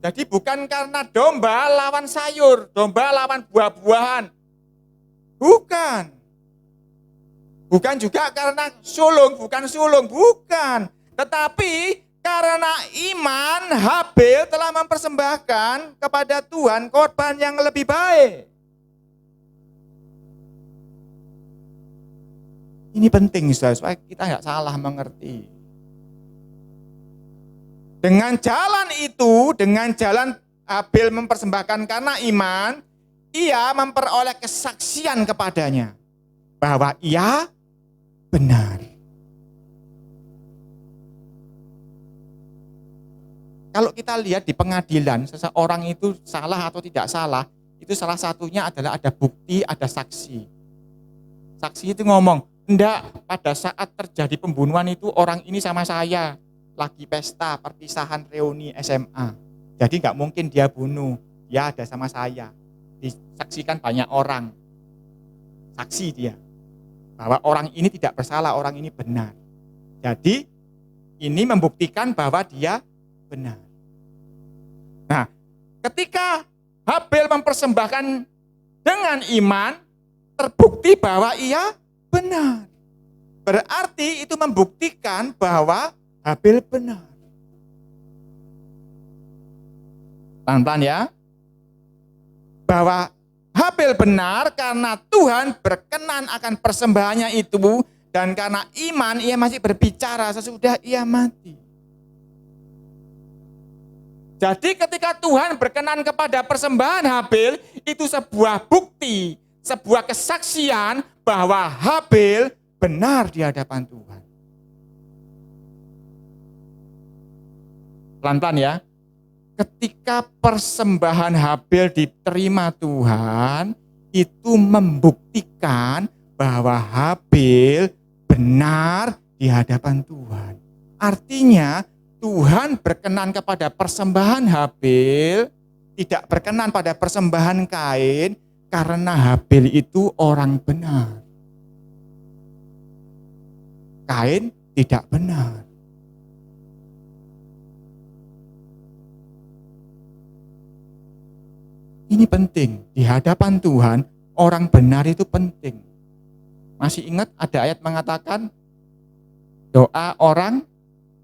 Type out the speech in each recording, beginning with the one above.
Jadi bukan karena domba lawan sayur, domba lawan buah-buahan. Bukan. Bukan juga karena bukan sulung, bukan. Tetapi karena iman, Habil telah mempersembahkan kepada Tuhan korban yang lebih baik. Ini penting, saudara, supaya kita nggak salah mengerti. Dengan jalan Habil mempersembahkan karena iman, ia memperoleh kesaksian kepadanya bahwa ia benar. Kalau kita lihat di pengadilan, seseorang itu salah atau tidak salah, itu salah satunya adalah ada bukti, ada saksi. Saksi itu ngomong, enggak, pada saat terjadi pembunuhan itu orang ini sama saya lagi pesta, perpisahan reuni SMA. Jadi nggak mungkin dia bunuh, dia ada sama saya. Disaksikan banyak orang. Saksi dia. Bahwa orang ini tidak bersalah, orang ini benar. Jadi ini membuktikan bahwa dia benar. Nah, ketika Habil mempersembahkan dengan iman, terbukti bahwa ia benar. Berarti itu membuktikan bahwa Habil benar. Pelan-pelan ya. Bahwa Habil benar karena Tuhan berkenan akan persembahannya itu, dan karena iman ia masih berbicara sesudah ia mati. Jadi ketika Tuhan berkenan kepada persembahan Habil, itu sebuah bukti, sebuah kesaksian bahwa Habil benar di hadapan Tuhan. Pelan-pelan ya. Ketika persembahan Habil diterima Tuhan, itu membuktikan bahwa Habil benar di hadapan Tuhan. Artinya Tuhan berkenan kepada persembahan Habil, tidak berkenan pada persembahan Kain, karena Habil itu orang benar. Kain tidak benar. Ini penting, di hadapan Tuhan orang benar itu penting. Masih ingat ada ayat mengatakan doa orang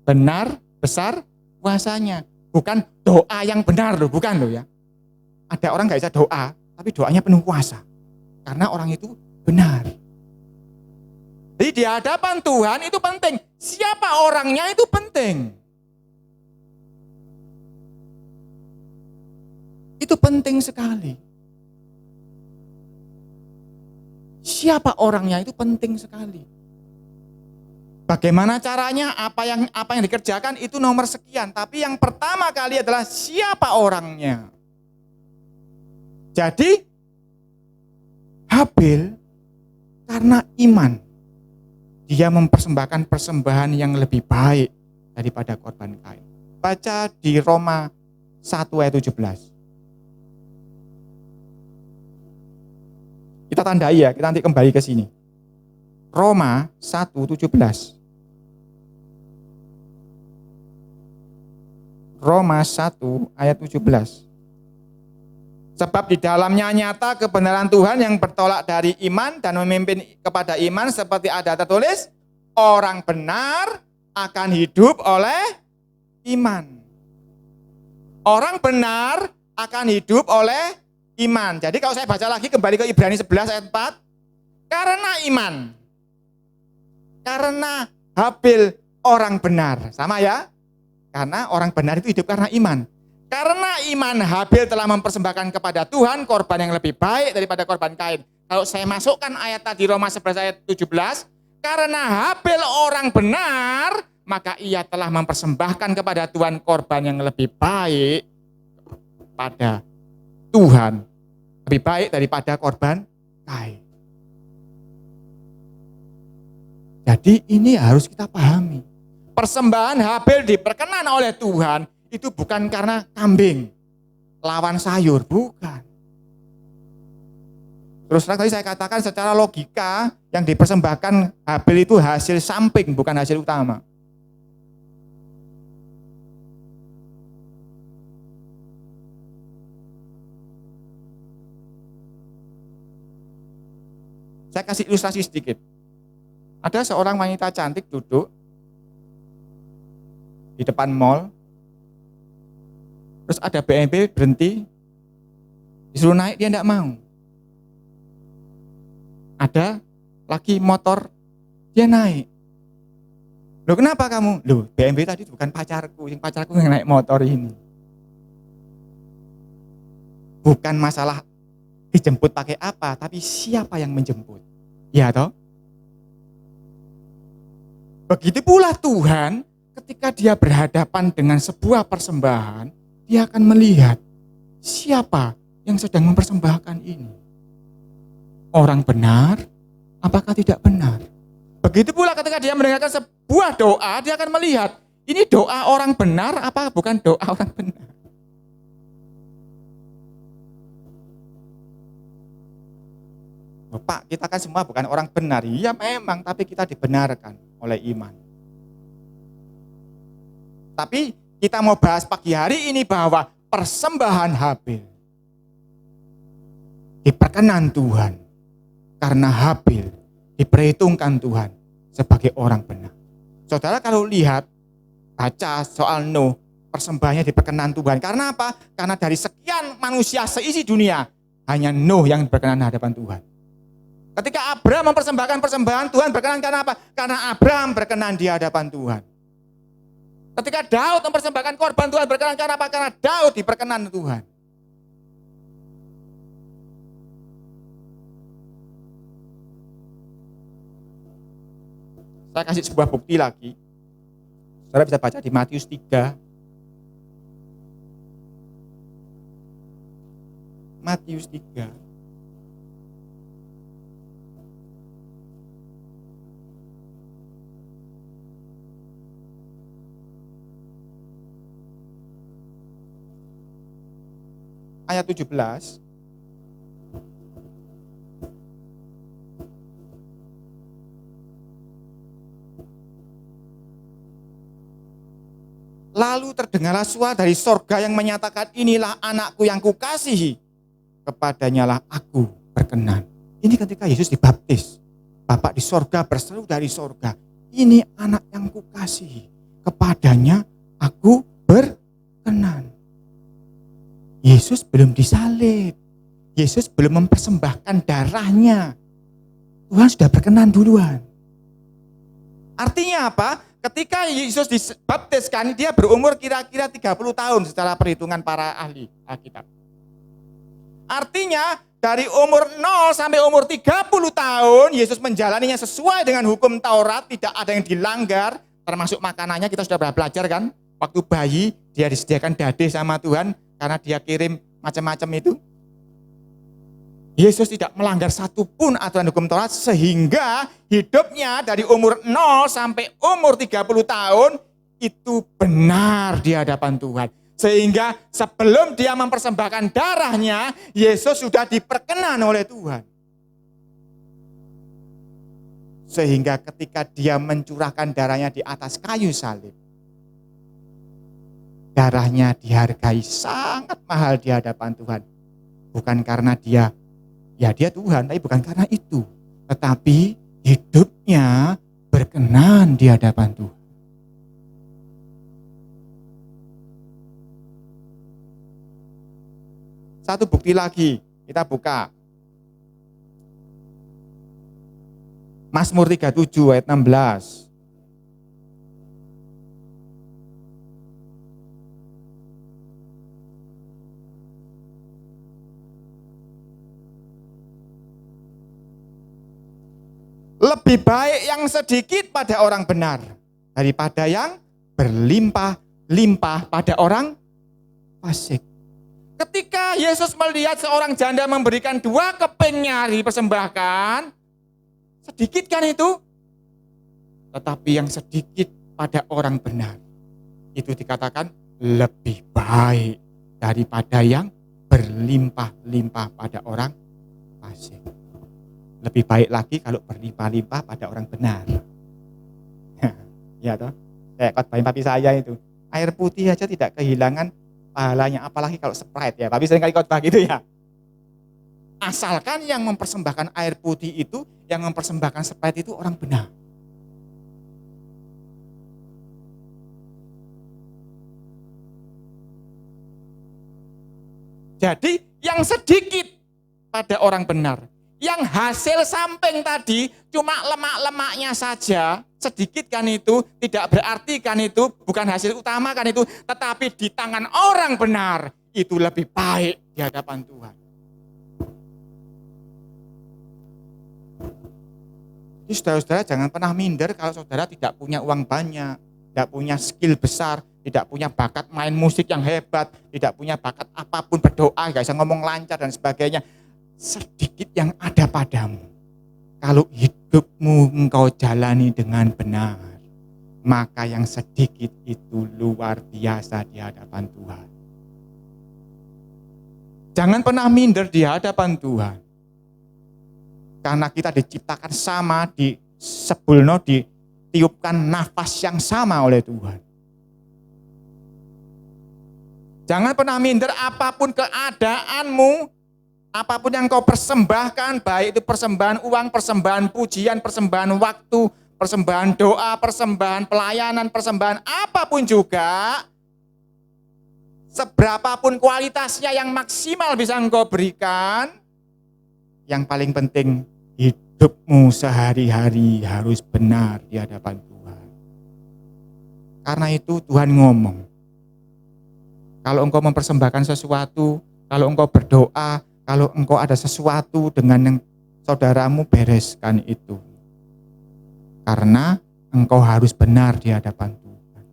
benar besar kuasanya. Bukan doa yang benar loh, bukan loh ya. Ada orang gak bisa doa, tapi doanya penuh kuasa. Karena orang itu benar. Jadi di hadapan Tuhan itu penting. Siapa orangnya itu penting. Itu penting sekali. Siapa orangnya itu penting sekali. Bagaimana caranya, apa yang dikerjakan itu nomor sekian. Tapi yang pertama kali adalah siapa orangnya. Jadi Habil karena iman, dia mempersembahkan persembahan yang lebih baik daripada korban Kain. Baca di Roma 1 ayat 17. Kita tandai ya, kita nanti kembali ke sini. Roma 1:17. Roma 1 ayat 17. Sebab di dalamnya nyata kebenaran Tuhan yang bertolak dari iman dan memimpin kepada iman, seperti ada tertulis, orang benar akan hidup oleh iman. Orang benar akan hidup oleh iman. Jadi kalau saya baca lagi kembali ke Ibrani 11 ayat 4. Karena iman. Karena Habil orang benar. Sama ya? Karena orang benar itu hidup karena iman. Karena iman Habil telah mempersembahkan kepada Tuhan korban yang lebih baik daripada korban Kain. Kalau saya masukkan ayat tadi Roma 11 ayat 17. Karena Habil orang benar, maka ia telah mempersembahkan kepada Tuhan korban yang lebih baik pada Tuhan. Lebih baik daripada korban Kain. Jadi ini harus kita pahami. Persembahan Habil diperkenan oleh Tuhan itu bukan karena kambing lawan sayur, bukan. Terus tadi saya katakan secara logika yang dipersembahkan Habil itu hasil samping, bukan hasil utama. Saya kasih ilustrasi sedikit. Ada seorang wanita cantik duduk di depan mall, terus ada BMW berhenti, disuruh naik dia tidak mau. Ada lagi motor, dia naik. Loh kenapa kamu? Loh BMW tadi bukan pacarku, yang pacarku yang naik motor ini. Bukan masalah dijemput pakai apa, tapi siapa yang menjemput. Ya toh? Begitu pula Tuhan, ketika dia berhadapan dengan sebuah persembahan, dia akan melihat siapa yang sedang mempersembahkan ini. Orang benar, apakah tidak benar? Begitu pula ketika dia mendengarkan sebuah doa, dia akan melihat, ini doa orang benar, apa bukan doa orang benar? Pak, kita kan semua bukan orang benar. Ya memang, tapi kita dibenarkan oleh iman. Tapi kita mau bahas pagi hari ini bahwa persembahan Habil diperkenan Tuhan. Karena Habil diperhitungkan Tuhan sebagai orang benar. Saudara kalau lihat, baca soal Nuh, persembahannya diperkenan Tuhan. Karena apa? Karena dari sekian manusia seisi dunia, hanya Nuh yang berkenan di hadapan Tuhan. Ketika Abraham mempersembahkan persembahan, Tuhan berkenan karena apa? Karena Abraham berkenan di hadapan Tuhan. Ketika Daud mempersembahkan korban, Tuhan berkenan karena apa? Karena Daud diperkenan Tuhan. Saya kasih sebuah bukti lagi. Saudara bisa baca di Matius 3. Matius 3. Ayat 17. Lalu terdengarlah suara dari sorga yang menyatakan, inilah anakku yang kukasihi, kepadanya lah aku berkenan. Ini ketika Yesus dibaptis, Bapa di sorga berseru dari sorga, ini anak yang kukasihi, kepadanya aku berkenan. Yesus belum disalib, Yesus belum mempersembahkan darahnya, Tuhan sudah berkenan duluan. Artinya apa? Ketika Yesus dibaptiskan, dia berumur kira-kira 30 tahun secara perhitungan para ahli Alkitab. Artinya dari umur 0 sampai umur 30 tahun, Yesus menjalaninya sesuai dengan hukum Taurat, tidak ada yang dilanggar, termasuk makanannya kita sudah belajar kan? Waktu bayi dia disediakan dade sama Tuhan karena dia kirim macam-macam itu. Yesus tidak melanggar satupun aturan hukum Taurat sehingga hidupnya dari umur 0 sampai umur 30 tahun itu benar di hadapan Tuhan. Sehingga sebelum dia mempersembahkan darahnya, Yesus sudah diperkenan oleh Tuhan. Sehingga ketika dia mencurahkan darahnya di atas kayu salib, darahnya dihargai sangat mahal di hadapan Tuhan. Bukan karena dia Tuhan, tapi bukan karena itu. Tetapi hidupnya berkenan di hadapan Tuhan. Satu bukti lagi, kita buka. Mazmur 37 ayat 16. Lebih baik yang sedikit pada orang benar daripada yang berlimpah-limpah pada orang fasik. Ketika Yesus melihat seorang janda memberikan 2 keping nyari dipersembahkan, sedikit kan itu? Tetapi yang sedikit pada orang benar, itu dikatakan lebih baik daripada yang berlimpah-limpah pada orang fasik. Lebih baik lagi kalau berlimpah-limpah pada orang benar. Ya toh? Kayak khotbahin papi saya itu. Air putih aja tidak kehilangan pahalanya, apalagi kalau Sprite ya. Papi sering kali khotbah gitu ya. Asalkan yang mempersembahkan air putih itu, yang mempersembahkan Sprite itu orang benar. Jadi yang sedikit pada orang benar, yang hasil samping tadi cuma lemak-lemaknya saja, sedikit kan itu, tidak berarti kan itu, bukan hasil utama kan itu, tetapi di tangan orang benar itu lebih baik di hadapan Tuhan. Jadi saudara-saudara jangan pernah minder kalau saudara tidak punya uang banyak, tidak punya skill besar, tidak punya bakat main musik yang hebat, tidak punya bakat apapun, berdoa, gak bisa ngomong lancar dan sebagainya. Sedikit yang ada padamu, kalau hidupmu engkau jalani dengan benar, maka yang sedikit itu luar biasa di hadapan Tuhan. Jangan pernah minder di hadapan Tuhan. Karena kita diciptakan sama, ditiupkan nafas yang sama oleh Tuhan. Jangan pernah minder apapun keadaanmu, apapun yang kau persembahkan, baik itu persembahan uang, persembahan pujian, persembahan waktu, persembahan doa, persembahan pelayanan, persembahan apapun juga, seberapapun kualitasnya yang maksimal bisa engkau berikan, yang paling penting hidupmu sehari-hari harus benar di hadapan Tuhan. Karena itu Tuhan ngomong, kalau engkau mempersembahkan sesuatu, kalau engkau berdoa, kalau engkau ada sesuatu dengan yang saudaramu, bereskan itu. Karena engkau harus benar di hadapan Tuhan.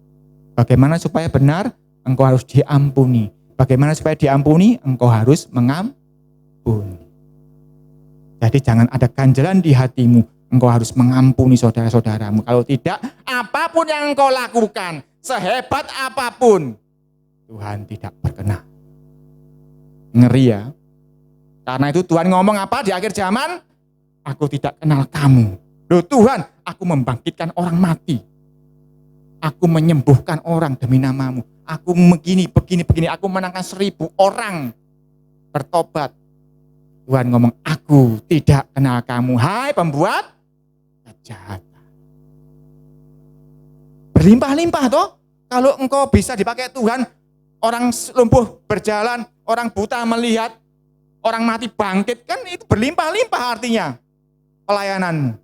Bagaimana supaya benar? Engkau harus diampuni. Bagaimana supaya diampuni? Engkau harus mengampuni. Jadi jangan ada ganjalan di hatimu. Engkau harus mengampuni saudara-saudaramu. Kalau tidak, apapun yang engkau lakukan, sehebat apapun, Tuhan tidak berkenan. Ngeri ya. Karena itu Tuhan ngomong apa di akhir zaman? Aku tidak kenal kamu. Loh Tuhan, aku membangkitkan orang mati. Aku menyembuhkan orang demi namamu. Aku begini. Aku menangkan 1000 orang bertobat. Tuhan ngomong, aku tidak kenal kamu. Hai pembuat kejahatan. Berlimpah-limpah toh. Kalau engkau bisa dipakai Tuhan, orang lumpuh berjalan, orang buta melihat, orang mati bangkit, kan itu berlimpah-limpah artinya pelayananmu.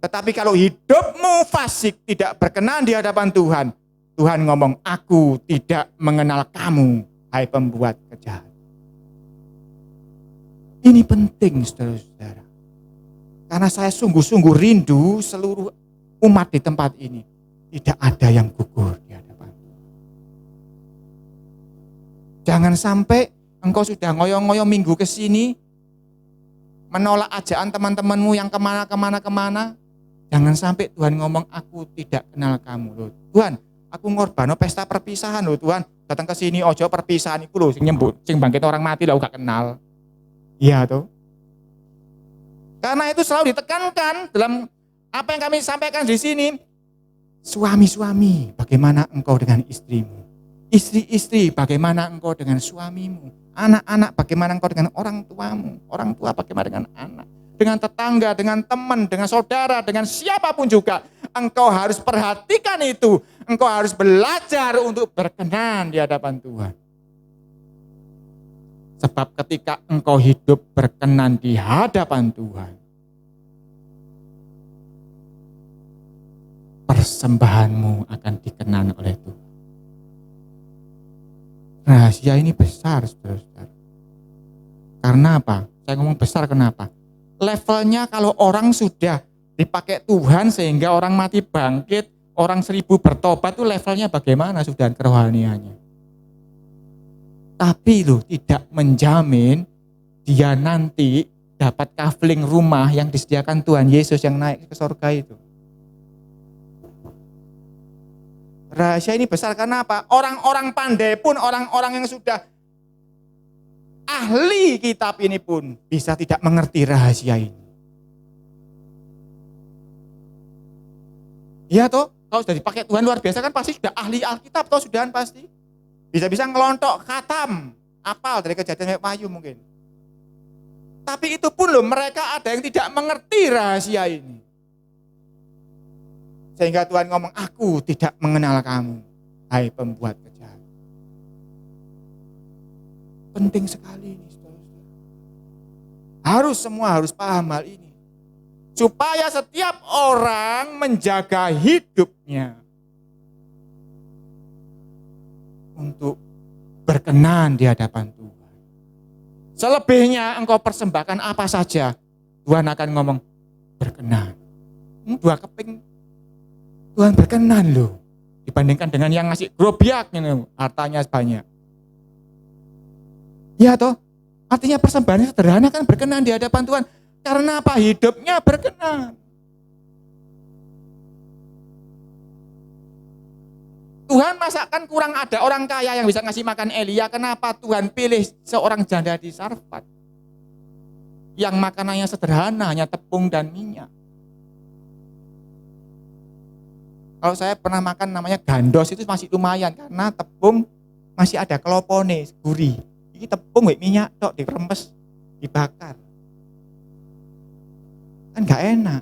Tetapi kalau hidupmu fasik, tidak berkenan di hadapan Tuhan, Tuhan ngomong, aku tidak mengenal kamu, hai pembuat kejahatan. Ini penting saudara-saudara. Karena saya sungguh-sungguh rindu seluruh umat di tempat ini tidak ada yang gugur di hadapan Tuhan. Jangan sampai engkau sudah ngoyo-ngoyo minggu ke sini, menolak ajakan teman-temanmu yang kemana. Jangan sampai Tuhan ngomong, aku tidak kenal kamu. Loh, Tuhan, aku ngorbano pesta perpisahan loh Tuhan. Datang ke sini ojo perpisahan iku loh, sing bangkit orang mati lah gak kenal. Iya tuh. Karena itu selalu ditekankan dalam apa yang kami sampaikan di sini. Suami-suami, bagaimana engkau dengan istrimu? Istri-istri, bagaimana engkau dengan suamimu? Anak-anak, bagaimana engkau dengan orang tuamu? Orang tua, bagaimana dengan anak? Dengan tetangga, dengan teman, dengan saudara, dengan siapapun juga. Engkau harus perhatikan itu. Engkau harus belajar untuk berkenan di hadapan Tuhan. Sebab ketika engkau hidup berkenan di hadapan Tuhan, persembahanmu akan dikenan oleh Tuhan. Rahasia ini besar, saudara-saudara. Karena apa? Saya ngomong besar kenapa? Levelnya kalau orang sudah dipakai Tuhan sehingga orang mati bangkit, orang 1000 bertobat itu levelnya bagaimana sudah kerohaniannya. Tapi loh tidak menjamin dia nanti dapat kafling rumah yang disediakan Tuhan Yesus yang naik ke surga itu. Rahasia ini besar karena apa? Orang-orang pandai pun, orang-orang yang sudah ahli kitab ini pun bisa tidak mengerti rahasia ini. Iya toh, kalau sudah dipakai Tuhan luar biasa kan pasti sudah ahli Alkitab toh sudahan pasti. Bisa-bisa ngelontok khatam, apal dari Kejadian Wahyu mungkin. Tapi itu pun loh, mereka ada yang tidak mengerti rahasia ini. Sehingga Tuhan ngomong, aku tidak mengenal kamu, hai pembuat kejahatan. Penting sekali ini, saudara-saudara. Semua harus paham hal ini. Supaya setiap orang menjaga hidupnya untuk berkenan di hadapan Tuhan. Selebihnya engkau persembahkan apa saja, Tuhan akan ngomong berkenan. Dua keping Tuhan berkenan loh, dibandingkan dengan yang ngasih grobiak ini, hartanya banyak. Ya toh, artinya persembahan sederhana kan berkenan di hadapan Tuhan. Karena apa? Hidupnya berkenan. Tuhan masa kan kurang ada orang kaya yang bisa ngasih makan Elia. Kenapa Tuhan pilih seorang janda di Sarfat yang makanannya sederhana, hanya tepung dan minyak? Kalau saya pernah makan namanya gandos, itu masih lumayan karena tepung masih ada kelopone, gurih. Ini tepung minyak tok diremes, dibakar. Kan gak enak.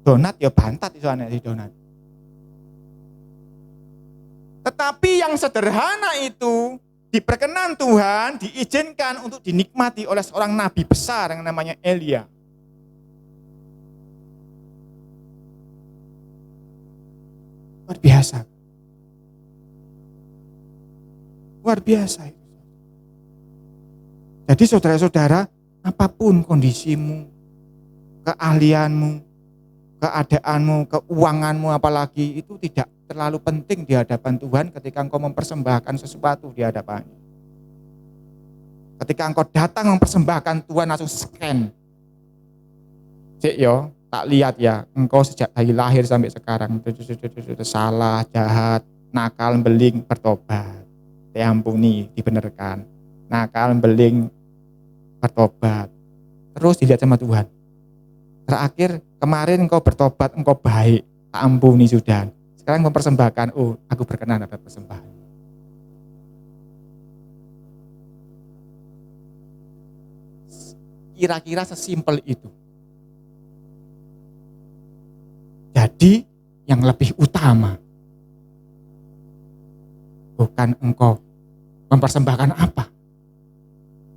Donat ya bantat itu aneh di donat. Tetapi yang sederhana itu diperkenan Tuhan, diizinkan untuk dinikmati oleh seorang nabi besar yang namanya Elia. Luar biasa. Luar biasa itu. Jadi saudara-saudara, apapun kondisimu, keahlianmu, keadaanmu, keuanganmu apalagi, itu tidak terlalu penting di hadapan Tuhan ketika engkau mempersembahkan sesuatu di hadapannya. Ketika engkau datang mempersembahkan, Tuhan langsung scan. Cik yo, tak lihat ya, engkau sejak dari lahir sampai sekarang salah, jahat, nakal, beling, bertobat, diampuni, dibenarkan. Nakal, beling, bertobat. Terus dilihat sama Tuhan. Terakhir kemarin engkau bertobat, engkau baik, tak ampuni sudah. Sekarang mempersembahkan, oh aku berkenan dapat persembahan. Kira-kira sesimpel itu. Jadi yang lebih utama bukan engkau mempersembahkan apa,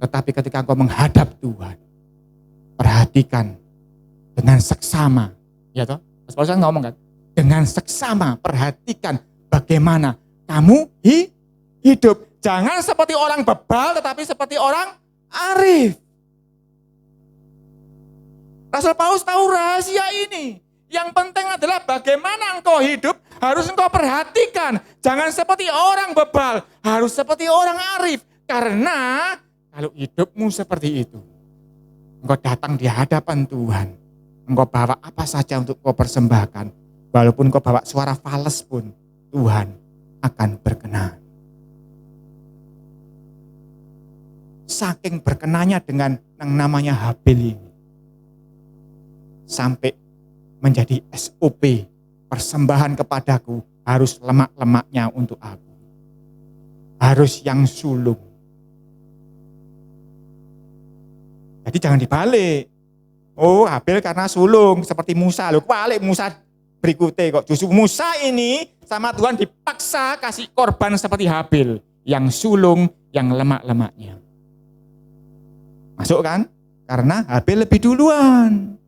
tetapi ketika engkau menghadap Tuhan, perhatikan dengan seksama, ya toh? Mas Paulus ngomong kan, dengan seksama perhatikan bagaimana kamu hidup. Jangan seperti orang bebal, tetapi seperti orang arif. Rasul Paulus tahu rahasia ini. Yang penting adalah bagaimana engkau hidup, harus engkau perhatikan. Jangan seperti orang bebal, harus seperti orang arif. Karena kalau hidupmu seperti itu, engkau datang di hadapan Tuhan, engkau bawa apa saja untuk engkau persembahkan. Walaupun engkau bawa suara fales pun, Tuhan akan berkenan. Saking berkenannya dengan yang namanya Habil ini, sampai menjadi SOP, persembahan kepadaku harus lemak-lemaknya untuk aku. Harus yang sulung. Jadi jangan dibalik. Oh, Habil karena sulung seperti Musa. Loh, balik Musa berikutnya kok. Justru Musa ini sama Tuhan dipaksa kasih korban seperti Habil, yang sulung, yang lemak-lemaknya. Masuk kan? Karena Habil lebih duluan.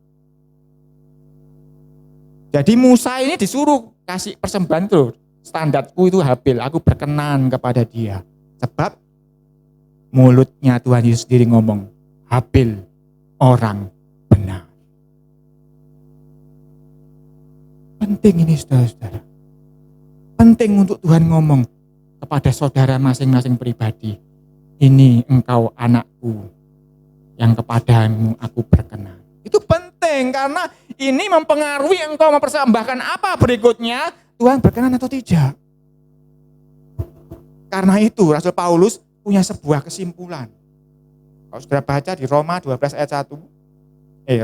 Jadi Musa ini disuruh kasih persembahan itu, standarku itu Habil, aku berkenan kepada dia. Sebab mulutnya Tuhan Yesus sendiri ngomong, Habil orang benar. Penting ini saudara-saudara. Penting untuk Tuhan ngomong kepada saudara masing-masing pribadi. Ini engkau anakku, yang kepadamu aku berkenan. Itu penting karena ini mempengaruhi engkau mempersembahkan apa berikutnya, Tuhan berkenan atau tidak. Karena itu Rasul Paulus punya sebuah kesimpulan. Kalau sudah baca di Roma 12 ayat 1.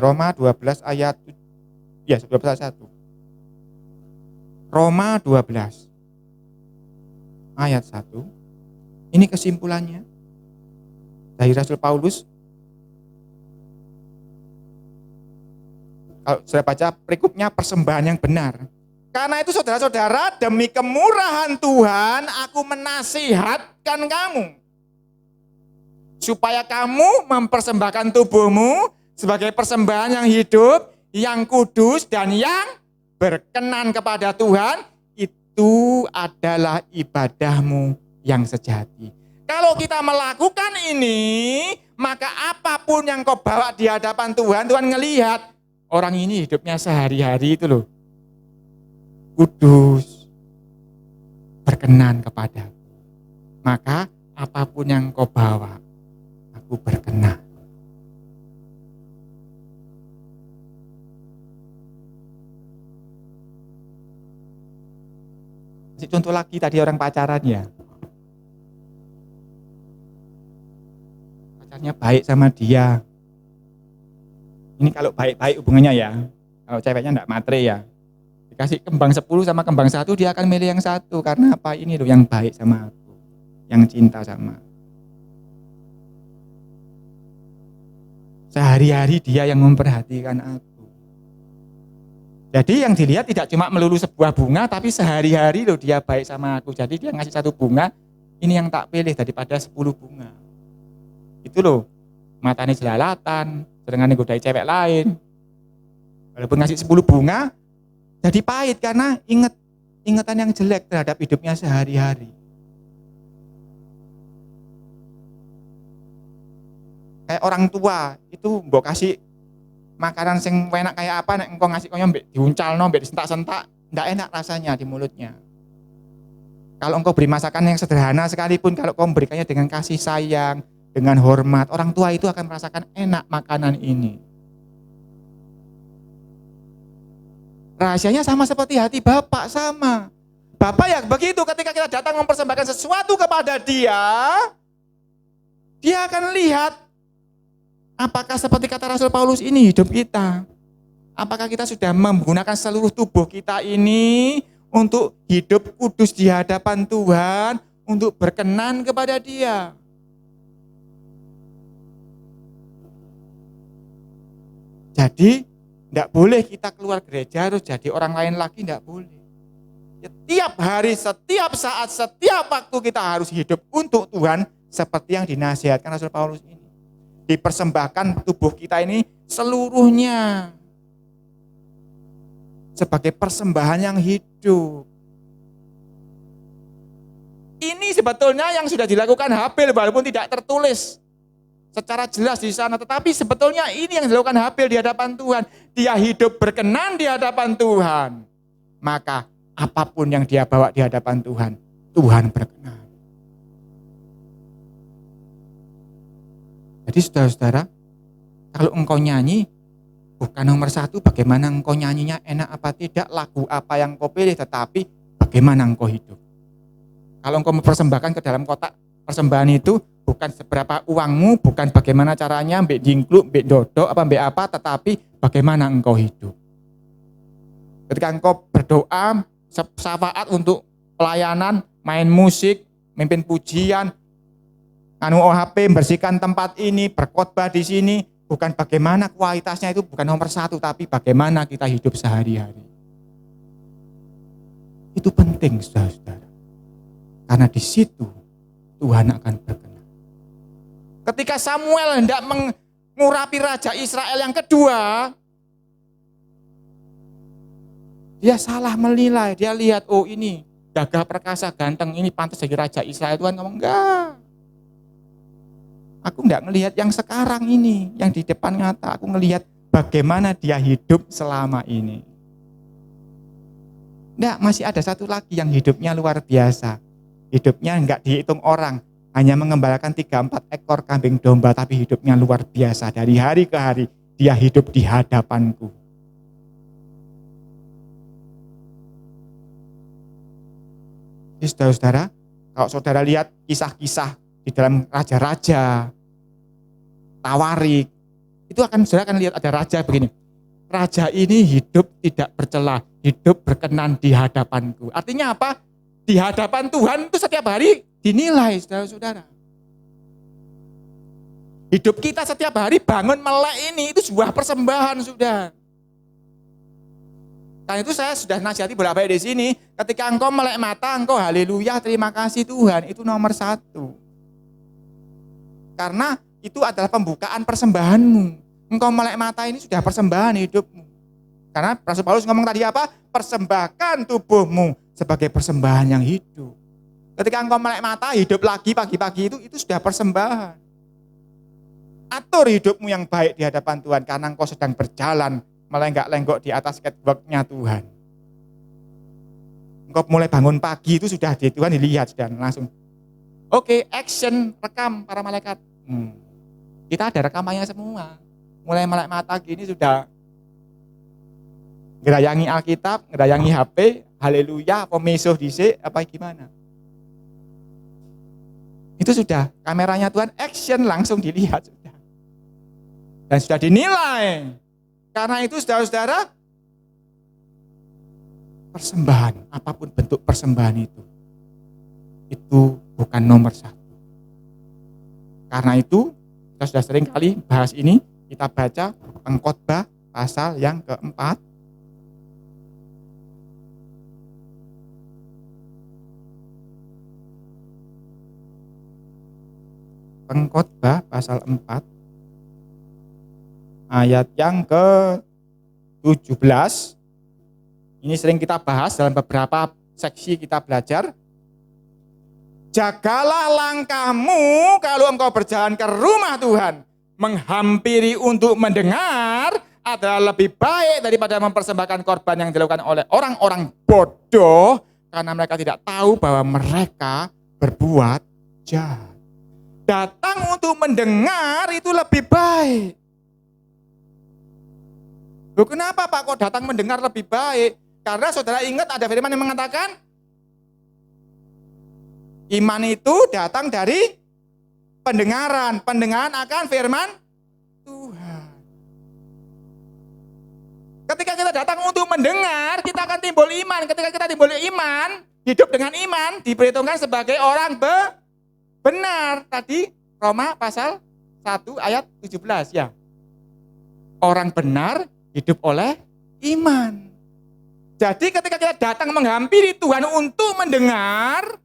Roma 12 ayat 12 ayat 1. Roma 12 ayat 1. Ini kesimpulannya dari Rasul Paulus. Kalau sudah baca perikopnya, persembahan yang benar. Karena itu saudara-saudara, demi kemurahan Tuhan, aku menasihatkan kamu. Supaya kamu mempersembahkan tubuhmu sebagai persembahan yang hidup, yang kudus, dan yang berkenan kepada Tuhan. Itu adalah ibadahmu yang sejati. Kalau kita melakukan ini, maka apapun yang kau bawa di hadapan Tuhan, Tuhan ngelihat. Orang ini hidupnya sehari-hari itu loh, kudus, berkenan kepada. Maka apapun yang kau bawa, aku berkenan. Contoh lagi tadi orang pacaran ya. Pacarnya baik sama dia. Ini kalau baik-baik hubungannya ya. Kalau ceweknya enggak matre ya. Dikasih kembang 10 sama kembang 1, dia akan milih yang 1. Karena apa? Ini loh yang baik sama aku. Yang cinta sama aku. Sehari-hari dia yang memperhatikan aku. Jadi yang dilihat tidak cuma melulu sebuah bunga, tapi sehari-hari loh dia baik sama aku. Jadi dia ngasih 1 bunga, ini yang tak pilih daripada 10 bunga. Itu loh, matanya jelalatan, sedangkan godai cewek lain. Walaupun ngasih 10 bunga, jadi pahit karena ingatan yang jelek terhadap hidupnya sehari-hari. Kayak orang tua, itu mbok kasih makanan sing enak kayak apa, nek engkau ngasih koyo mbek diuncalno, mbek disentak-sentak, ndak enak rasanya di mulutnya. Kalau engkau beri masakan yang sederhana sekalipun, kalau kau memberikannya dengan kasih sayang, dengan hormat, orang tua itu akan merasakan enak makanan ini. Rahasianya sama seperti hati Bapak, sama. Bapak ya begitu, ketika kita datang mempersembahkan sesuatu kepada dia akan lihat apakah seperti kata Rasul Paulus ini hidup kita. Apakah kita sudah menggunakan seluruh tubuh kita ini untuk hidup kudus di hadapan Tuhan, untuk berkenan kepada Dia. Jadi, tidak boleh kita keluar gereja harus jadi orang lain lagi, tidak boleh. Setiap hari, setiap saat, setiap waktu kita harus hidup untuk Tuhan seperti yang dinasihatkan Rasul Paulus ini. Dipersembahkan tubuh kita ini seluruhnya sebagai persembahan yang hidup. Ini sebetulnya yang sudah dilakukan Habil walaupun tidak tertulis secara jelas di sana, tetapi sebetulnya ini yang dilakukan Habil di hadapan Tuhan. Dia hidup berkenan di hadapan Tuhan. Maka apapun yang dia bawa di hadapan Tuhan, Tuhan berkenan. Jadi saudara-saudara, kalau engkau nyanyi, bukan nomor 1 bagaimana engkau nyanyinya enak apa tidak, lagu apa yang engkau pilih, tetapi bagaimana engkau hidup. Kalau engkau mempersembahkan ke dalam kotak persembahan itu, bukan seberapa uangmu, bukan bagaimana caranya, mbek jingkluk, mbek dodok, mbek apa, tetapi bagaimana engkau hidup. Ketika engkau berdoa, syafaat untuk pelayanan, main musik, mimpin pujian, OHP, membersihkan tempat ini, berkhotbah di sini, bukan bagaimana kualitasnya itu bukan nomor 1, tapi bagaimana kita hidup sehari-hari. Itu penting, saudara-saudara. Karena di situ Tuhan akan berkenan. Ketika Samuel hendak mengurapi Raja Israel yang kedua, dia salah menilai. Dia lihat, oh ini gagah perkasa, ganteng, ini pantas jadi Raja Israel. Tuhan ngomong, enggak. Aku enggak ngelihat yang sekarang ini, yang di depan nyata. Aku ngelihat bagaimana dia hidup selama ini. Enggak, masih ada satu lagi yang hidupnya luar biasa. Hidupnya enggak dihitung orang, hanya mengembalakan 3-4 ekor kambing domba, tapi hidupnya luar biasa. Dari hari ke hari, dia hidup di hadapanku. Jadi saudara-saudara, kalau saudara lihat kisah-kisah di dalam raja-raja, Tawarik, itu saudara akan lihat ada raja begini. Raja ini hidup tidak bercela, hidup berkenan di hadapanku. Artinya apa? Di hadapan Tuhan itu setiap hari dinilai, saudara-saudara. Hidup kita setiap hari bangun melek ini itu sebuah persembahan, sudah. Karena itu saya sudah nasihati bolak-balik di sini. Ketika engkau melek mata, engkau haleluya, terima kasih Tuhan. Itu nomor 1. Karena itu adalah pembukaan persembahanmu. Engkau melek mata ini sudah persembahan hidupmu. Karena Rasul Paulus ngomong tadi apa? Persembahkan tubuhmu sebagai persembahan yang hidup. Ketika engkau melek mata, hidup lagi pagi-pagi itu sudah persembahan. Atur hidupmu yang baik di hadapan Tuhan karena engkau sedang berjalan melenggak-lenggok di atas catwalk-nya Tuhan. Engkau mulai bangun pagi itu sudah di Tuhan dilihat dan langsung. Oke, action, rekam para malaikat. Kita ada rekamannya semua. Mulai melek mata gini sudah ngerayangi Alkitab, ngerayangi HP, haleluya, pemesuh dhisik apa gimana? Itu sudah kameranya Tuhan action langsung dilihat sudah. Dan sudah dinilai. Karena itu saudara-saudara, persembahan, apapun bentuk persembahan itu bukan nomor 1. Karena itu, kita sudah sering kali bahas ini, kita baca Pengkhotbah pasal yang keempat. Pengkhotbah pasal 4. Ayat yang ke-17, ini sering kita bahas dalam beberapa seksi kita belajar. Jagalah langkahmu kalau engkau berjalan ke rumah Tuhan. Menghampiri untuk mendengar adalah lebih baik daripada mempersembahkan korban yang dilakukan oleh orang-orang bodoh. Karena mereka tidak tahu bahwa mereka berbuat jahat. Datang untuk mendengar itu lebih baik. Loh, kenapa Pak kok datang mendengar lebih baik? Karena saudara ingat ada firman yang mengatakan iman itu datang dari pendengaran akan firman Tuhan. Ketika kita datang untuk mendengar, kita akan timbul iman. Ketika kita timbul iman, hidup dengan iman diperhitungkan sebagai orang benar. Tadi Roma pasal 1 ayat 17 ya. Orang benar hidup oleh iman. Jadi ketika kita datang menghampiri Tuhan untuk mendengar,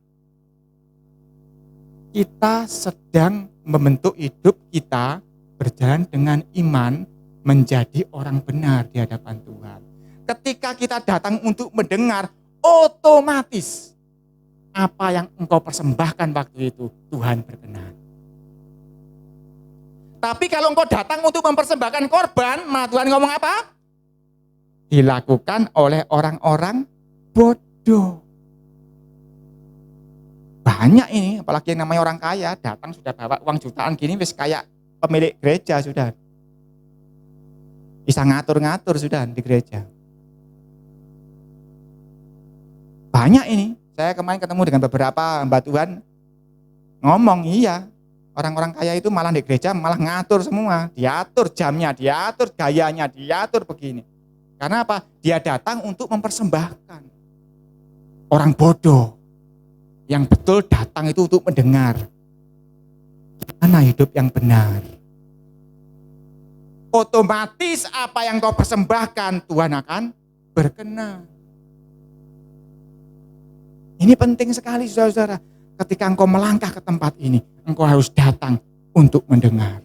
kita sedang membentuk hidup kita berjalan dengan iman menjadi orang benar di hadapan Tuhan. Ketika kita datang untuk mendengar, otomatis apa yang engkau persembahkan waktu itu Tuhan berkenan. Tapi kalau engkau datang untuk mempersembahkan korban, maka Tuhan ngomong apa? Dilakukan oleh orang-orang bodoh. Banyak ini, apalagi yang namanya orang kaya, datang sudah bawa uang jutaan gini, wis kayak pemilik gereja sudah. Bisa ngatur-ngatur sudah di gereja. Banyak ini, saya kemarin ketemu dengan beberapa hamba Tuhan, ngomong iya, orang-orang kaya itu malah di gereja malah ngatur semua, diatur jamnya, diatur gayanya, diatur begini. Karena apa? Dia datang untuk mempersembahkan. Orang bodoh yang betul datang itu untuk mendengar. Mana hidup yang benar? Otomatis apa yang kau persembahkan Tuhan akan berkenan. Ini penting sekali saudara-saudara. Ketika engkau melangkah ke tempat ini, engkau harus datang untuk mendengar.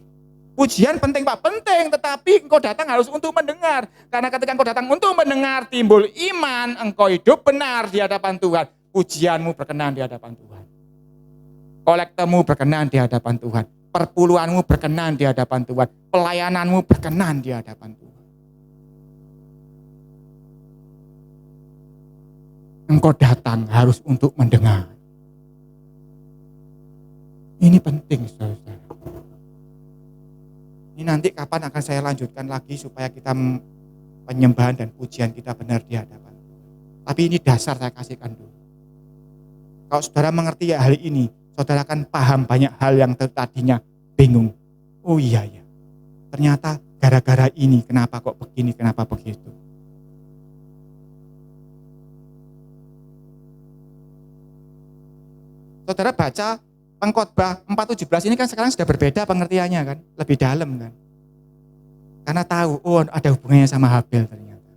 Pujian penting Pak, penting, tetapi engkau datang harus untuk mendengar. Karena ketika engkau datang untuk mendengar, timbul iman, engkau hidup benar di hadapan Tuhan. Pujianmu berkenan di hadapan Tuhan. Kolektemu berkenan di hadapan Tuhan. Perpuluhanmu berkenan di hadapan Tuhan. Pelayananmu berkenan di hadapan Tuhan. Engkau datang harus untuk mendengar. Ini penting saudara. Ini nanti kapan akan saya lanjutkan lagi supaya kita penyembahan dan pujian kita benar di hadapan. Tapi ini dasar saya kasihkan dulu. Kalau saudara mengerti hal ini, saudara akan paham banyak hal yang tadinya bingung. Oh iya ya, ternyata gara-gara ini kenapa kok begini, kenapa begitu. Saudara baca Pengkhotbah 4:17 ini kan sekarang sudah berbeda pengertiannya kan, lebih dalam kan. Karena tahu, oh ada hubungannya sama Habel ternyata.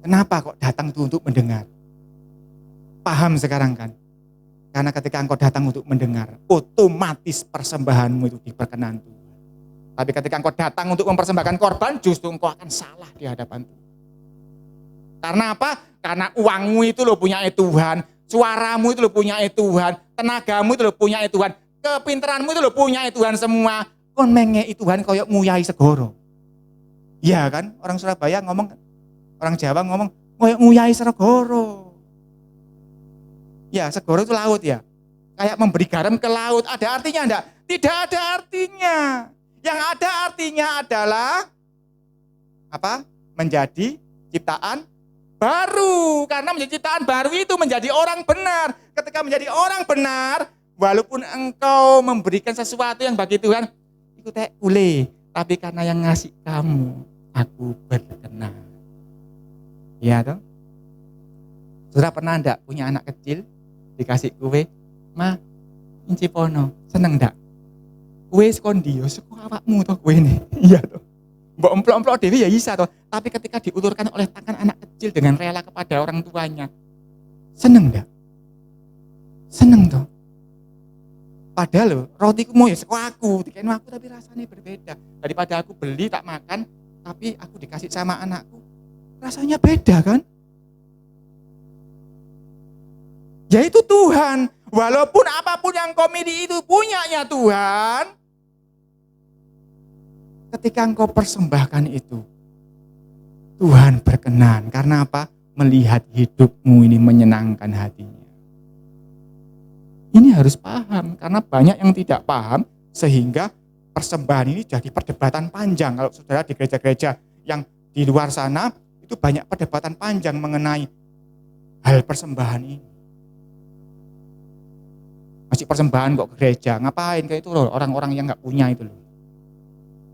Kenapa kok datang itu untuk mendengar? Paham sekarang kan? Karena ketika engkau datang untuk mendengar, otomatis persembahanmu itu diperkenan Tuhan. Tapi ketika engkau datang untuk mempersembahkan korban, justru engkau akan salah di hadapan Tuhan. Karena apa? Karena uangmu itu lo punya Tuhan, suaramu itu lo punya Tuhan, tenagamu itu lo punya Tuhan, kepintaranmu itu lo punya Tuhan semua. Kon mengei Tuhan koyok nguyai segoro. Iya kan? Orang Surabaya ngomong, orang Jawa ngomong, koyok nguyai segoro. Ya, segoro itu laut ya. Kayak memberi garam ke laut. Ada artinya enggak? Tidak ada artinya. Yang ada artinya adalah apa? Menjadi ciptaan baru. Karena menjadi ciptaan baru itu menjadi orang benar. Ketika menjadi orang benar, walaupun engkau memberikan sesuatu yang bagi Tuhan, itu teh ule, tapi karena yang ngasih kamu, aku berkenan. Iya toh? Saudara pernah enggak punya anak kecil? Dikasih kue, ma, inci pono, seneng ndak? Kue skondi, yo seko awakmu toh kue ini, iya toh. Mbok emplok-emplok dewi ya bisa toh. Tapi ketika diulurkan oleh tangan anak kecil dengan rela kepada orang tuanya, seneng ndak? Seneng toh. Padahal loh, rotiku mau ya seko aku, dikain aku tapi rasanya berbeda. Daripada aku beli tak makan, tapi aku dikasih sama anakku, rasanya beda kan? Yaitu Tuhan, walaupun apapun yang kau miliki itu punyanya Tuhan. Ketika engkau persembahkan itu, Tuhan berkenan. Karena apa? Melihat hidupmu ini menyenangkan hatinya. Ini harus paham, karena banyak yang tidak paham, sehingga persembahan ini jadi perdebatan panjang. Kalau saudara di gereja-gereja yang di luar sana, itu banyak perdebatan panjang mengenai hal persembahan ini. Masih persembahan kok ke gereja, ngapain kayak itu loh, orang-orang yang gak punya itu loh.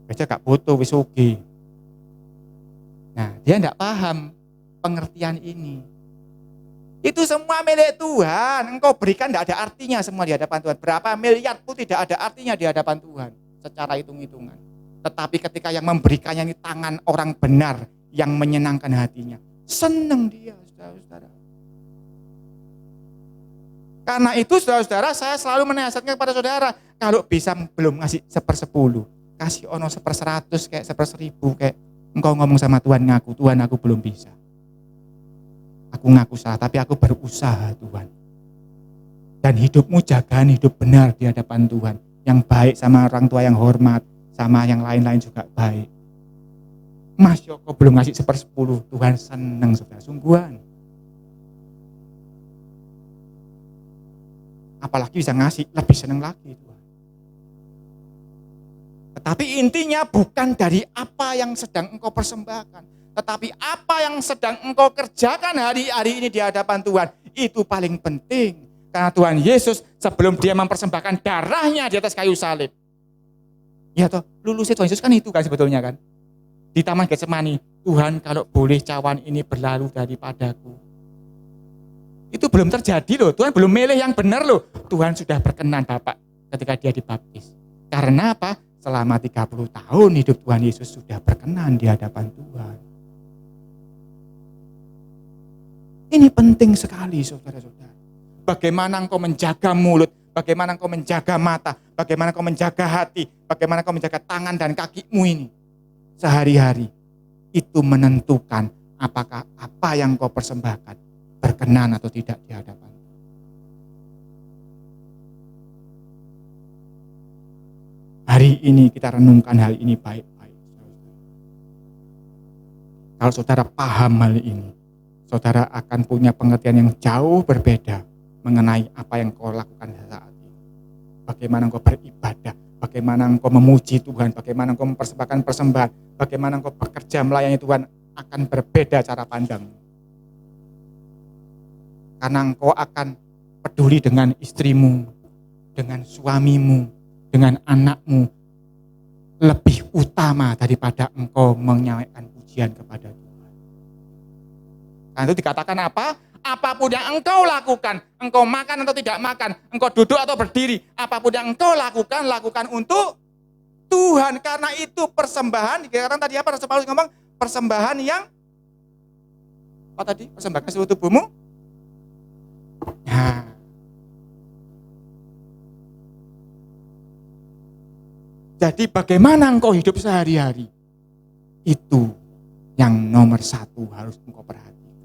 Gereja gak butuh, wis oke. Nah, dia gak paham pengertian ini. Itu semua milik Tuhan, engkau berikan gak ada artinya semua di hadapan Tuhan. Berapa miliar pun tidak ada artinya di hadapan Tuhan, secara hitung-hitungan. Tetapi ketika yang memberikannya ini tangan orang benar, yang menyenangkan hatinya, senang dia, saudara-saudara. Karena itu saudara-saudara, saya selalu menasihatkan kepada saudara, kalau bisa belum ngasih 1/10, kasih ono 1/100 kayak 1/1000 kayak engkau ngomong sama Tuhan, ngaku Tuhan aku belum bisa. Aku ngaku salah, tapi aku berusaha Tuhan. Dan hidupmu jagaan hidup benar di hadapan Tuhan, yang baik sama orang tua yang hormat, sama yang lain-lain juga baik. Mas Yoko belum ngasih 1/10, Tuhan senang saudara, sungguhan. Apalagi bisa ngasih, lebih senang lagi Tuhan. Tetapi intinya bukan dari apa yang sedang engkau persembahkan, tetapi apa yang sedang engkau kerjakan hari-hari ini di hadapan Tuhan, itu paling penting. Karena Tuhan Yesus sebelum dia mempersembahkan darahnya di atas kayu salib, ya toh, lulusnya Tuhan Yesus kan itu kan sebetulnya kan. Di Taman Getsemani, Tuhan kalau boleh cawan ini berlalu daripadaku. Itu belum terjadi loh, Tuhan belum milih yang benar loh. Tuhan sudah berkenan Bapak ketika dia dibaptis. Karena apa? Selama 30 tahun hidup Tuhan Yesus sudah berkenan di hadapan Tuhan. Ini penting sekali saudara-saudara. Bagaimana engkau menjaga mulut, bagaimana engkau menjaga mata, bagaimana engkau menjaga hati, bagaimana engkau menjaga tangan dan kakimu ini. Sehari-hari itu menentukan apakah apa yang engkau persembahkan berkenan atau tidak di hadapan. Hari ini kita renungkan hal ini baik-baik. Kalau saudara paham hal ini, saudara akan punya pengertian yang jauh berbeda mengenai apa yang kau lakukan saat ini. Bagaimana engkau beribadah, bagaimana engkau memuji Tuhan, bagaimana engkau mempersembahkan persembahan, bagaimana engkau bekerja melayani Tuhan, akan berbeda cara pandang. Karena engkau akan peduli dengan istrimu, dengan suamimu, dengan anakmu, lebih utama daripada engkau menyampaikan pujian kepada Tuhan. Karena itu dikatakan apa? Apapun yang engkau lakukan, engkau makan atau tidak makan, engkau duduk atau berdiri, apapun yang engkau lakukan, lakukan untuk Tuhan. Karena itu persembahan, dikatakan tadi apa? Rasul Paulus ngomong, persembahan yang Apa tadi? Persembahkan seluruh tubuhmu. Nah, jadi bagaimana engkau hidup sehari-hari? Itu yang nomor satu harus engkau perhatikan.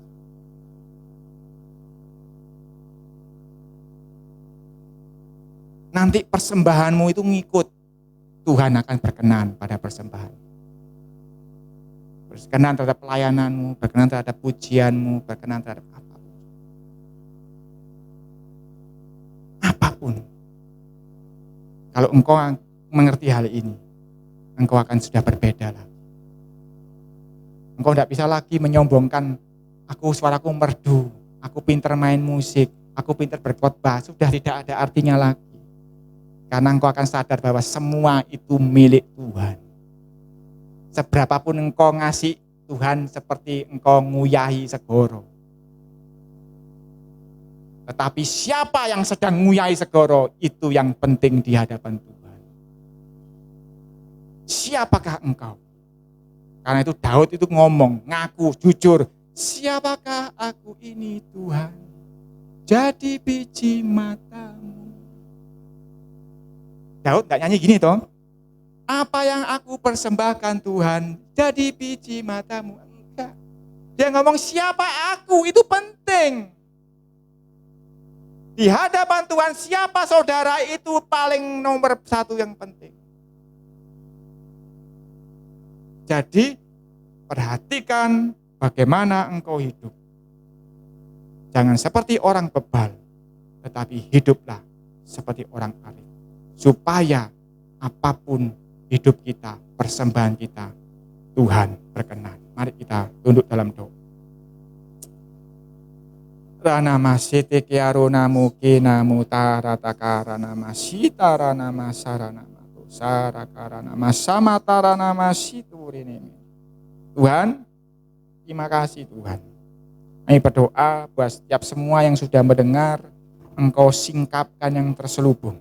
Nanti persembahanmu itu ngikut. Tuhan akan berkenan pada persembahan. Berkenan terhadap pelayananmu, berkenan terhadap pujianmu, berkenan terhadap apapun. Apapun. Kalau engkau mengerti hal ini, engkau akan sudah berbeda lagi. Engkau tidak bisa lagi menyombongkan, aku suaraku merdu, aku pintar main musik, aku pintar berkhotbah, sudah tidak ada artinya lagi. Karena engkau akan sadar bahwa semua itu milik Tuhan. Seberapapun engkau ngasih Tuhan seperti engkau nguyahi segoro. Tetapi siapa yang sedang nguyahi segoro, itu yang penting di hadapan Tuhan. Siapakah engkau? Karena itu Daud itu ngomong, ngaku, jujur. Siapakah aku ini Tuhan? Jadi biji matamu. Daud gak nyanyi gini toh. Apa yang aku persembahkan Tuhan, jadi biji matamu. Enggak. Dia ngomong siapa aku, itu penting. Di hadapan Tuhan siapa saudara itu paling nomor satu yang penting. Jadi perhatikan bagaimana engkau hidup. Jangan seperti orang bebal, tetapi hiduplah seperti orang arif. Supaya apapun hidup kita, persembahan kita, Tuhan berkenan. Mari kita tunduk dalam doa. Rana masite kiaruna mukina mutara takarana masita rana masarana matusara karana masama tarana masiturini. Tuhan, terima kasih Tuhan. Kami berdoa buat setiap semua yang sudah mendengar, Engkau singkapkan yang terselubung.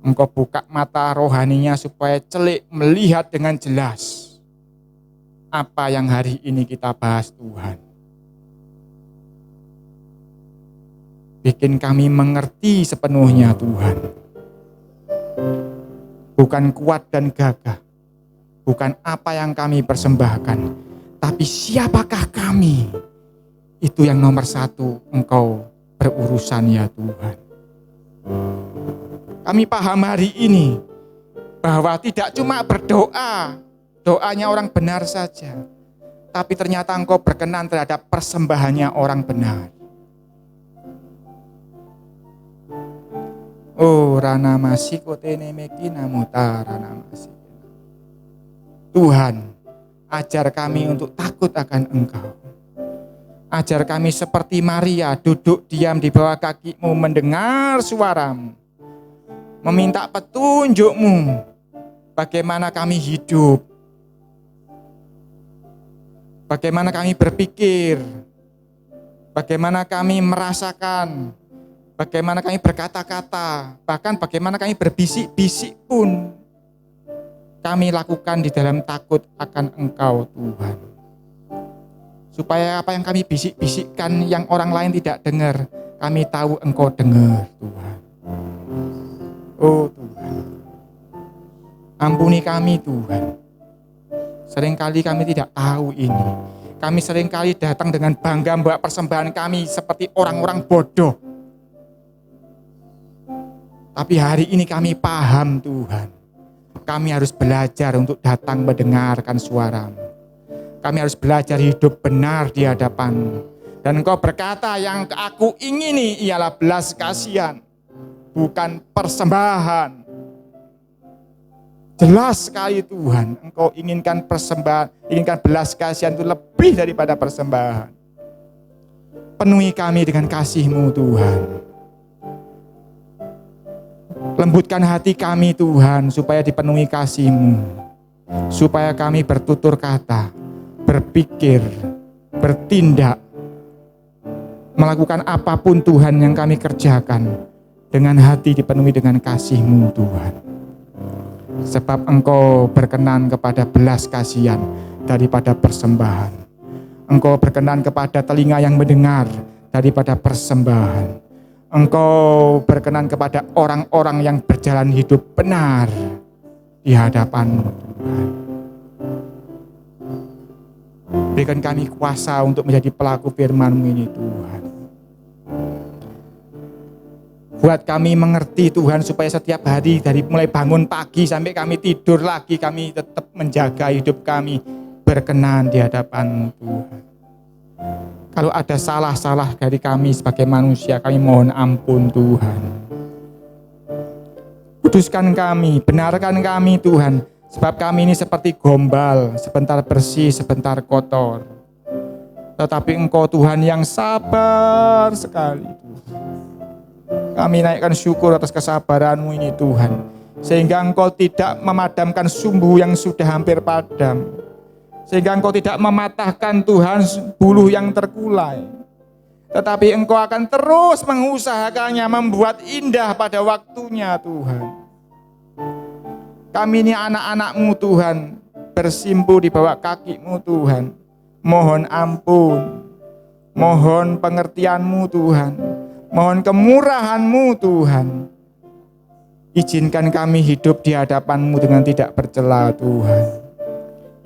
Engkau buka mata rohaninya supaya celik melihat dengan jelas apa yang hari ini kita bahas Tuhan. Bikin kami mengerti sepenuhnya Tuhan. Bukan kuat dan gagah. Bukan apa yang kami persembahkan. Tapi siapakah kami? Itu yang nomor satu Engkau berurusan ya Tuhan. Kami paham hari ini bahwa tidak cuma berdoa, doanya orang benar saja. Tapi ternyata Engkau berkenan terhadap persembahannya orang benar. Oh rana masiko tenemekina mutarana masik. Tuhan, ajar kami untuk takut akan Engkau. Ajar kami seperti Maria duduk diam di bawah kaki-Mu mendengar suara-Mu. Meminta petunjuk-Mu. Bagaimana kami hidup. Bagaimana kami berpikir. Bagaimana kami merasakan. Bagaimana kami berkata-kata. Bahkan bagaimana kami berbisik-bisik pun. Kami lakukan di dalam takut akan Engkau Tuhan. Supaya apa yang kami bisik-bisikkan yang orang lain tidak dengar, kami tahu Engkau dengar Tuhan. Oh Tuhan, ampuni kami Tuhan. Seringkali kami tidak tahu ini. Kami seringkali datang dengan bangga membawa persembahan kami seperti orang-orang bodoh. Tapi hari ini kami paham Tuhan. Kami harus belajar untuk datang mendengarkan suara-Mu. Kami harus belajar hidup benar di hadapan-Mu. Dan Engkau berkata yang aku ingini ialah belas kasihan. Bukan persembahan. Jelas sekali Tuhan, Engkau inginkan persembahan, inginkan belas kasihan itu lebih daripada persembahan. Penuhi kami dengan kasih-Mu Tuhan. Lembutkan hati kami Tuhan, supaya dipenuhi kasih-Mu. Supaya kami bertutur kata, berpikir, bertindak, melakukan apapun Tuhan yang kami kerjakan. Dengan hati dipenuhi dengan kasih-Mu Tuhan. Sebab Engkau berkenan kepada belas kasihan daripada persembahan. Engkau berkenan kepada telinga yang mendengar daripada persembahan. Engkau berkenan kepada orang-orang yang berjalan hidup benar di hadapan-Mu, Tuhan. Berikan kami kuasa untuk menjadi pelaku firman-Mu ini, Tuhan. Buat kami mengerti, Tuhan, supaya setiap hari dari mulai bangun pagi sampai kami tidur lagi, kami tetap menjaga hidup kami berkenan di hadapan-Mu, Tuhan. Kalau ada salah-salah dari kami sebagai manusia, kami mohon ampun, Tuhan. Kuduskan kami, benarkan kami, Tuhan. Sebab kami ini seperti gombal, sebentar bersih, sebentar kotor. Tetapi Engkau, Tuhan, yang sabar sekali. Kami naikkan syukur atas kesabaran-Mu ini, Tuhan. Sehingga Engkau tidak memadamkan sumbu yang sudah hampir padam. Sehingga Engkau tidak mematahkan, Tuhan, buluh yang terkulai. Tetapi Engkau akan terus mengusahakannya, membuat indah pada waktunya, Tuhan. Kami ini anak-anak-Mu, Tuhan, bersimpu di bawah kaki-Mu, Tuhan. Mohon ampun, mohon pengertian-Mu, Tuhan. Mohon kemurahan-Mu, Tuhan. Izinkan kami hidup di hadapan-Mu dengan tidak bercela, Tuhan.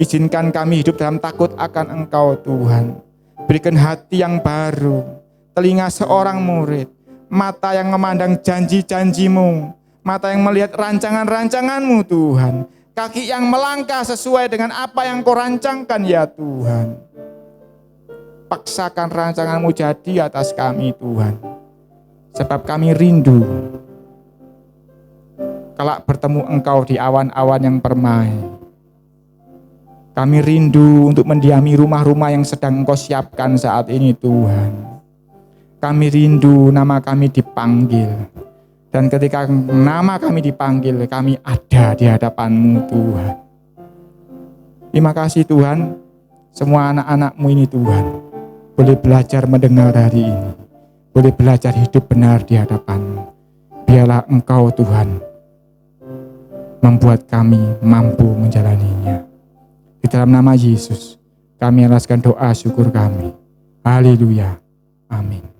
Izinkan kami hidup dalam takut akan Engkau, Tuhan. Berikan hati yang baru, telinga seorang murid, mata yang memandang janji-janji-Mu, mata yang melihat rancangan-rancangan-Mu, Tuhan. Kaki yang melangkah sesuai dengan apa yang Kau rancangkan, ya Tuhan. Paksakan rancangan-Mu jadi atas kami, Tuhan. Sebab kami rindu kalau bertemu Engkau di awan-awan yang permai. Kami rindu untuk mendiami rumah-rumah yang sedang Engkau siapkan saat ini, Tuhan. Kami rindu nama kami dipanggil. Dan ketika nama kami dipanggil, kami ada di hadapan-Mu, Tuhan. Terima kasih, Tuhan. Semua anak-anak-Mu ini, Tuhan, boleh belajar mendengar hari ini. Boleh belajar hidup benar di hadapan-Mu. Biarlah Engkau, Tuhan, membuat kami mampu menjalaninya. Di dalam nama Yesus, kami alaskan doa syukur kami. Haleluya. Amin.